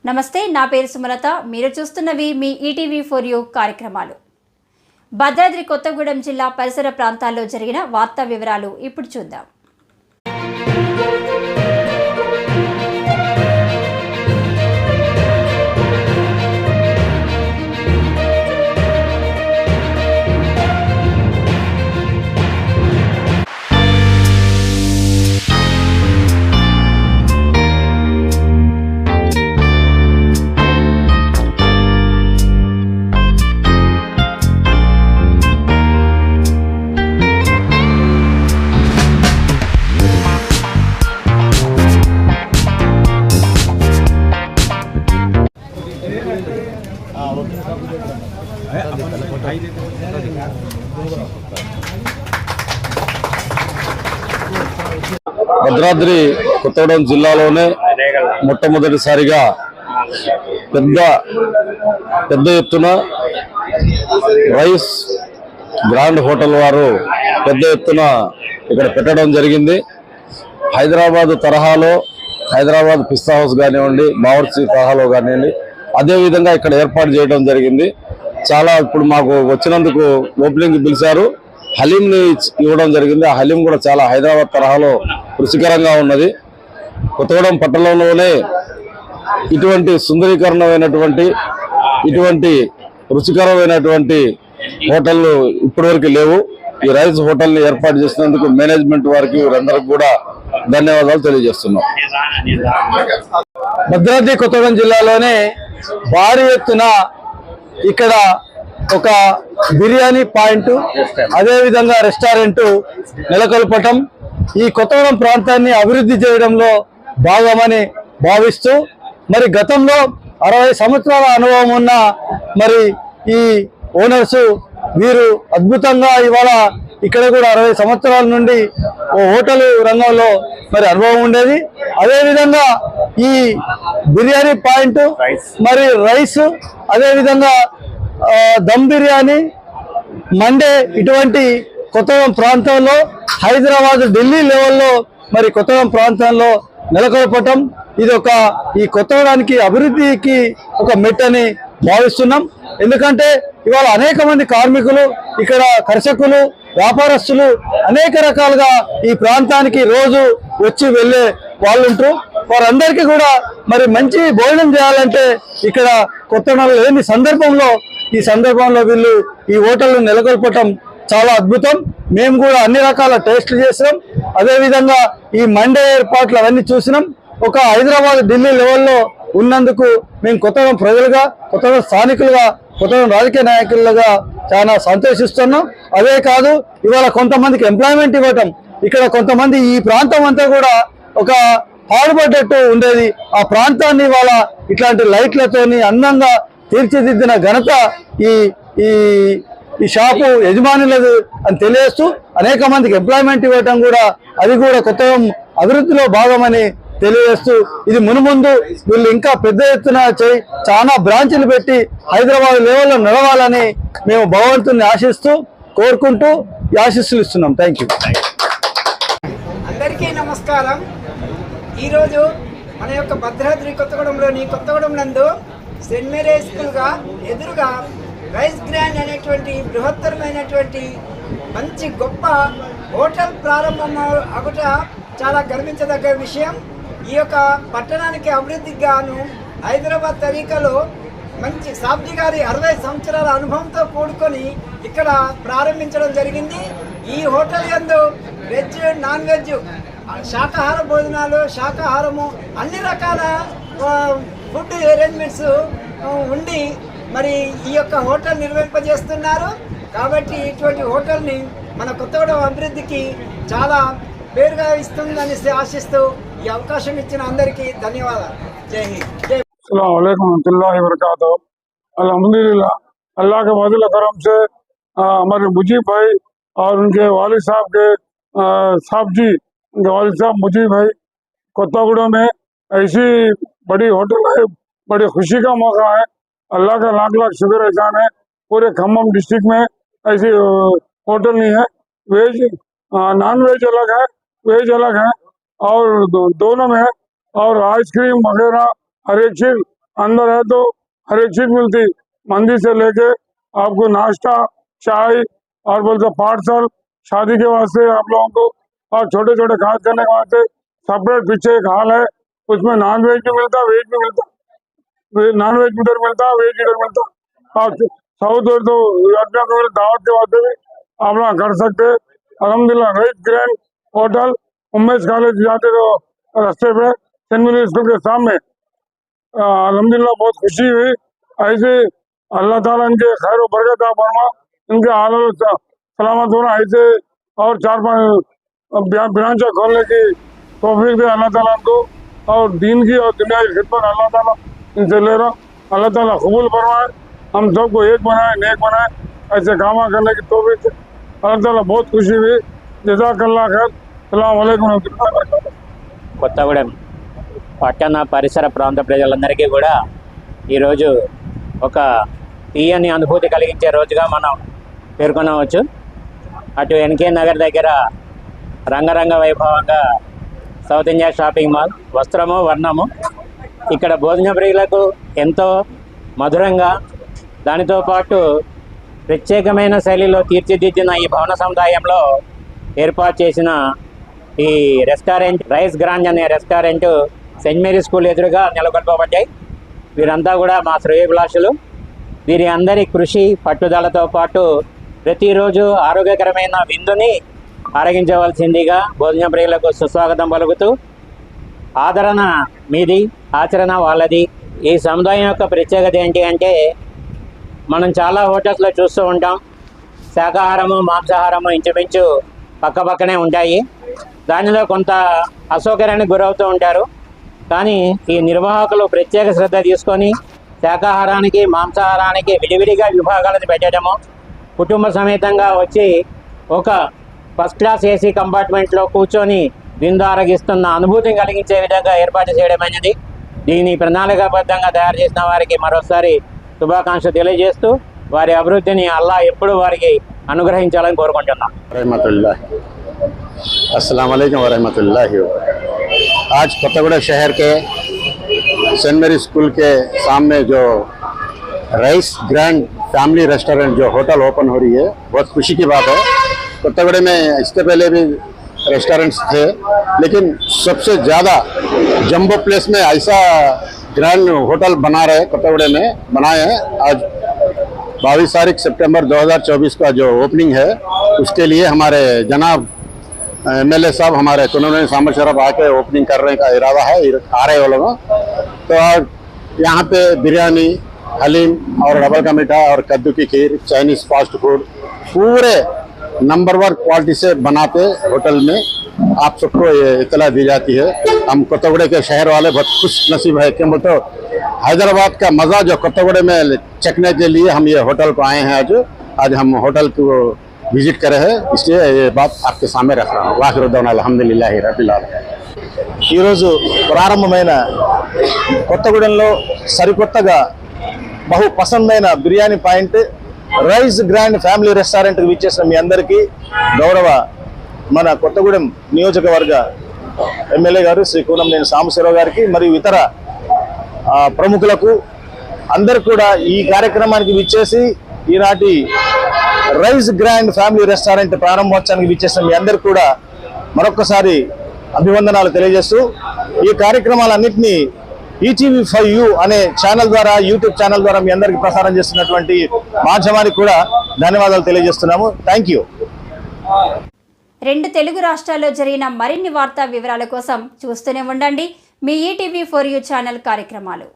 నమస్తే, నా పేరు సుమలత. మీరు చూస్తున్నవి మీ ఈటీవీ ఫర్ యూ కార్యక్రమాలు. భద్రాద్రి కొత్తగూడెం జిల్లా పరిసర ప్రాంతాల్లో జరిగిన వార్తా వివరాలు ఇప్పుడు చూద్దాం. భద్రాద్రి కొత్తగూడెం జిల్లాలోనే మొట్టమొదటిసారిగా పెద్ద ఎత్తున రైస్ గ్రాండ్ హోటల్ వారు పెద్ద ఎత్తున ఇక్కడ పెట్టడం జరిగింది. హైదరాబాద్ తరహాలో హైదరాబాద్ పిస్తా హౌస్ కానివ్వండి, బావర్చి తరహాలో కానివ్వండి, అదేవిధంగా ఇక్కడ ఏర్పాటు చేయడం జరిగింది. చాలా ఇప్పుడు మాకు వచ్చినందుకు ఓపెనింగ్ పిలిచారు, హలీంని ఇవ్వడం జరిగింది. ఆ హలీం కూడా చాలా హైదరాబాద్ తరహాలో రుచికరంగా ఉన్నది. కొత్తగూడెం పట్టణంలోనే ఇటువంటి సుందరీకరణమైనటువంటి ఇటువంటి రుచికరమైనటువంటి హోటళ్ళు ఇప్పటివరకు లేవు. ఈ రైస్ హోటల్ని ఏర్పాటు చేసినందుకు మేనేజ్మెంట్ వారికి వీరందరికీ కూడా ధన్యవాదాలు తెలియజేస్తున్నాం. భద్రాద్రి కొత్తగూడెం జిల్లాలోనే భారీ ఎత్తున ఇక్కడ ఒక బిర్యానీ పాయింట్, అదేవిధంగా రెస్టారెంట్ నెలకొల్పటం ఈ కొత్తగూడెం ప్రాంతాన్ని అభివృద్ధి చేయడంలో భాగమని భావిస్తూ, మరి గతంలో 60 సంవత్సరాల అనుభవం ఉన్న మరి ఈ ఓనర్స్ వీరు అద్భుతంగా ఇవాళ ఇక్కడ కూడా 60 సంవత్సరాల నుండి హోటల్ రంగంలో మరి అనుభవం ఉండేది. అదేవిధంగా ఈ బిర్యానీ పాయింట్, మరి రైస్, అదేవిధంగా దమ్ బిర్యానీ, మండే, ఇటువంటి కొత్తగూడెం ప్రాంతంలో హైదరాబాద్, ఢిల్లీ లెవెల్లో మరి కొత్తగూడెం ప్రాంతంలో నెలకొల్పటం ఇది ఈ కొత్తగూడానికి అభివృద్ధికి ఒక మెట్టని భావిస్తున్నాం. ఎందుకంటే ఇవాళ అనేక మంది కార్మికులు, ఇక్కడ కర్షకులు, వ్యాపారస్తులు అనేక రకాలుగా ఈ ప్రాంతానికి రోజు వచ్చి వెళ్ళే వాళ్ళు ఉంటారు. వారందరికీ కూడా మరి మంచి భోజనం చేయాలంటే ఇక్కడ కొత్తగూడెంలో లేని ఈ సందర్భంలో వీళ్ళు ఈ హోటల్ను నెలకొల్పటం చాలా అద్భుతం. మేము కూడా అన్ని రకాల టేస్ట్లు చేసినాం. అదేవిధంగా ఈ మండే ఏర్పాట్లు అవన్నీ చూసినాం. ఒక హైదరాబాద్, ఢిల్లీ లెవెల్లో ఉన్నందుకు మేము కొత్తగూడెం ప్రజలుగా, కొత్తగూడెం స్థానికులుగా, కొత్తగూడెం రాజకీయ నాయకులుగా చాలా సంతోషిస్తున్నాం. అదే కాదు, ఇవాళ కొంతమందికి ఎంప్లాయ్మెంట్ ఇవ్వటం, ఇక్కడ కొంతమంది ఈ ప్రాంతం అంతా కూడా ఒక పాడుపడ్డట్టు ఉండేది. ఆ ప్రాంతాన్ని ఇవాళ ఇట్లాంటి లైట్లతోని అందంగా తీర్చిదిద్దిన ఘనత ఈ ఈ షాపు యజమానులది అని తెలియజేస్తూ, అనేక మందికి ఎంప్లాయ్మెంట్ ఇవ్వటం కూడా అది కూడా కొత్తగూడెం అభివృద్ధిలో భాగమని తెలియజేస్తూ, ఇది మునుముందు వీళ్ళు ఇంకా పెద్ద ఎత్తున చాలా బ్రాంచ్లు పెట్టి హైదరాబాద్ లెవెల్లో నడవాలని మేము భగవంతుని ఆశిస్తూ కోరుకుంటూ ఆశీస్సులు ఇస్తున్నాం. Thank you. అందరికీ నమస్కారం. ఈరోజు మన యొక్క భద్రాద్రి కొత్తగూడెం నందు సెయింట్ మేరీస్ స్కూల్గా ఎదురుగా రైస్ గ్రాండ్ అనేటువంటి బృహత్తరమైనటువంటి మంచి గొప్ప హోటల్ ప్రారంభం అగుట చాలా గర్వించదగ్గ విషయం. ఈ యొక్క పట్టణానికి అభివృద్ధికి గాను హైదరాబాద్ తరీకాలో మంచి సాబ్జీ గారి 60 సంవత్సరాల అనుభవంతో కూడుకొని ఇక్కడ ప్రారంభించడం జరిగింది. ఈ హోటల్ యందు వెజ్, నాన్ వెజ్, శాకాహార భోజనాలు, శాకాహారము, అన్ని రకాల ఫుడ్ అరేంజ్మెంట్స్ ఉండి మరి ఈ యొక్క హోటల్ నిర్వహింపజేస్తున్నారు. కాబట్టి ఇటువంటి హోటల్ని మన కొత్తగూడెం అభివృద్ధికి చాలా పేరుగా ఇస్తుందని ఆశిస్తూ ఈ అవకాశం ఇచ్చిన అందరికీ ధన్యవాదాలు. జై హింద్. अस्सलाम वालेकुम रहमतुल्लाहि व बरकातहू। अल्हम्दुलिल्लाह, अल्लाह के फजल करम से हमारे मुजीब भाई और उनके वालिद साहब के साहब जी, उनके वालिद साहब मुजीब भाई कोत्तागुड़ा में ऐसी बड़ी होटल है, बड़ी खुशी का मौका है। अल्लाह का लाख लाख शुक्र एहसान है, पूरे खम्मम डिस्ट्रिक्ट में ऐसी होटल नहीं है। वेज नॉन वेज अलग है, वेज अलग है और दोनों में है। और आइसक्रीम वगैरह हर एक चीज अंदर है तो हर एक चीज मिलती, मंदी से लेके आपको नाश्ता, चाय और बोलते पार्सल, शादी के वास्ते आप लोगों को, और छोटे छोटे खास करने के वास्ते सेपरेट पीछे एक हॉल है, उसमें नॉन वेज भी मिलता, वेज भी मिलता, नॉन वेज इधर मिलता, वेज इधर मिलता। और साउथ और तो दावत के वास्ते भी आप लोग कर सकते। अल्हम्दुलिल्लाह rice grand hotel Umesh college जाते तो रास्ते पे सेंट मेरी स्कूल के सामने। अल्हम्दुलिल्लाह बहुत खुशी हुई। ऐसे अल्लाह ताला इनके खैर और बरकत फरमा, इनके हालत सलामत होना, ऐसे और 4-5 ब्रांच खोलने की तौफीक दे अल्लाह ताला इनको, और दीन की और दुनिया की खिदमत अल्लाह ताला इनसे ले रहा। अल्लाह ताला कबूल फरमाए, हम सबको एक बनाए, नेक बनाए, ऐसे काम करने की तौफीक दे। अल्लाह ताला बहुत खुशी हुई। जज़ाकल्लाह खैर। अस्सलाम वालेकुम रहमतुल्लाहि व बरकातुहू। కొత్తగూడెం పట్టణ పరిసర ప్రాంత ప్రజలందరికీ కూడా ఈరోజు ఒక తీయని అనుభూతి కలిగించే రోజుగా మనం పేర్కొనవచ్చు. అటు ఎన్కే నగర్ దగ్గర రంగరంగ వైభవంగా సౌత్ ఇండియా షాపింగ్ మాల్, వస్త్రము వర్ణము, ఇక్కడ భోజన ప్రియులకు ఎంతో మధురంగా, దానితో పాటు ప్రత్యేకమైన శైలిలో తీర్చిదిద్దిన ఈ భవన సముదాయంలో ఏర్పాటు చేసిన ఈ రెస్టారెంట్ రైస్ గ్రాండ్ అనే రెస్టారెంట్ సెయింట్ మేరీ స్కూల్ ఎదురుగా నెలకొల్పబడ్డాయి. వీరంతా కూడా మా శ్రేయోభిలాషులు. వీరి అందరి కృషి పట్టుదలతో పాటు ప్రతిరోజు ఆరోగ్యకరమైన విందుని ఆరగించవలసిందిగా భోజన ప్రియులకు సుస్వాగతం పలుకుతూ, ఆదరణ మీది, ఆచరణ వాళ్ళది. ఈ సముదాయం యొక్క ప్రత్యేకత ఏంటి అంటే, మనం చాలా హోటల్స్లో చూస్తూ ఉంటాం, శాకాహారము మాంసాహారము ఇంచుమించు పక్కపక్కనే ఉంటాయి. దానిలో కొంత అసౌకర్యానికి గురవుతూ ఉంటారు. కానీ ఈ నిర్వాహకులు ప్రత్యేక శ్రద్ధ తీసుకొని శాకాహారానికి మాంసాహారానికి విడివిడిగా విభాగాలను పెట్టడము, కుటుంబ సమేతంగా వచ్చి ఒక ఫస్ట్ క్లాస్ ఏసీ కంపార్ట్మెంట్లో కూర్చొని విందు ఆరగిస్తున్న అనుభూతిని కలిగించే విధంగా ఏర్పాటు చేయడం అనేది, దీని ప్రణాళికాబద్ధంగా తయారు చేసిన వారికి మరోసారి శుభాకాంక్షలు తెలియజేస్తూ వారి అభివృద్ధిని అల్లా ఎప్పుడు వారికి అనుగ్రహించాలని కోరుకుంటున్నాం. अस्सलाम वालेकुम वरहमतुल्लाहि। आज कोत्तागुड़ा शहर के सेंट मेरी स्कूल के सामने जो राइस ग्रैंड फैमिली रेस्टोरेंट जो होटल ओपन हो रही है, बहुत खुशी की बात है। कोत्तागुड़ा में इसके पहले भी रेस्टोरेंट्स थे, लेकिन सबसे ज़्यादा जंबो प्लेस में ऐसा ग्रैंड होटल बना रहे कोत्तागुड़ा में बनाए हैं। आज 22 तारीख सितंबर 2024 का जो ओपनिंग है, उसके लिए हमारे जनाब MLA साहब हमारे कुनून सामर शरफ आके ओपनिंग करने का इरादा है, आ रहे वो लोग। तो यहाँ पे बिरयानी, हलीम और डबल का मीठा और कद्दू की खीर, चाइनीज़ फास्ट फूड पूरे नंबर 1 क्वालिटी से बनाते होटल में आप सबको ये इतला दी जाती है। हम कोत्तागुड़ा के शहर वाले बहुत खुश नसीब है, क्यों बोलते हैदराबाद का मज़ा जो कोत्तागुड़ा में चखने के लिए हम ये होटल को आए हैं। आज हम होटल को विजिट करे हैं, इसलिए ये बात आपके सामने रख रहा हूँ। वाखिरुद्दौना అల్హమ్దులిల్లాహి రబ్బిల్ ఆలమీన్। ఈరోజు ప్రారంభమైన కొత్తగూడెంలో సరికొత్తగా బహు పసందైన biryani point rice grand family రెస్టారెంట్కి విచ్చేసిన మీ అందరికీ గౌరవ మన కొత్తగూడెం నియోజకవర్గ ఎమ్మెల్యే గారు శ్రీ కూనంనేని సాంబశివరావు గారికి మరియు ఇతర ప్రముఖులకు అందరు కూడా ఈ కార్యక్రమానికి విచ్చేసి ఈనాటి రైస్ గ్రాండ్ ఫ్యామిలీ రెస్టారెంట్ ప్రారంభోత్సవానికి విచ్చేసిన మీ అందరికి కూడా మరొకసారి అభివందనాలు తెలియజేస్తూ, ఈ కార్యక్రమాలన్నింటినీ ETV5U అనే ఛానల్ ద్వారా, యూట్యూబ్ ఛానల్ ద్వారా మీ అందరికీ ప్రసారం చేస్తున్నటువంటి మాధ్యమానికి కూడా ధన్యవాదాలు తెలియజేస్తున్నాము. Thank you. 2 తెలుగు రాష్ట్రాల్లో జరిగిన మరిన్ని వార్తా వివరాల కోసం చూస్తూనే ఉండండి మీ ETV4U ఛానల్ కార్యక్రమాలు.